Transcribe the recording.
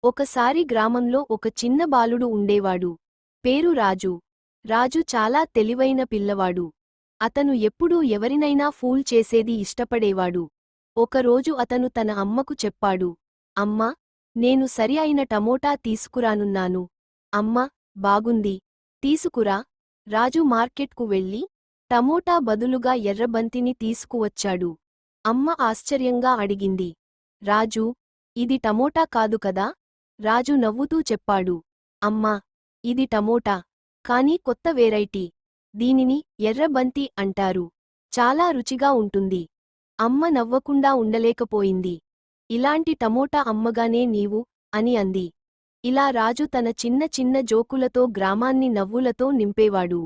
ఒకసారి గ్రామంలో ఒక చిన్న బాలుడు ఉండేవాడు. పేరు రాజు. రాజు చాలా తెలివైన పిల్లవాడు. అతను ఎప్పుడూ ఎవరినైనా ఫూల్ చేసేది ఇష్టపడేవాడు. ఒకరోజు అతను తన అమ్మకు చెప్పాడు, అమ్మా, నేను సరి అయిన టమోటా తీసుకురానున్నాను. అమ్మ, బాగుంది, తీసుకురా. రాజు మార్కెట్కు వెళ్ళి టమోటా బదులుగా ఎర్రబంతిని తీసుకువచ్చాడు. అమ్మ ఆశ్చర్యంగా అడిగింది, రాజూ, ఇది టమోటా కాదు కదా? రాజు నవ్వుతూ చెప్పాడు, అమ్మా, ఇది టమోటా, కానీ కొత్త వెరైటీ. దీనిని ఎర్రబంతి అంటారు. చాలా రుచిగా ఉంటుంది. అమ్మ నవ్వకుండా ఉండలేకపోయింది. ఇలాంటి టమోటా అమ్మగానే నీవు అని అంది. ఇలా రాజు తన చిన్న చిన్న జోకులతో గ్రామాన్ని నవ్వులతో నింపేవాడు.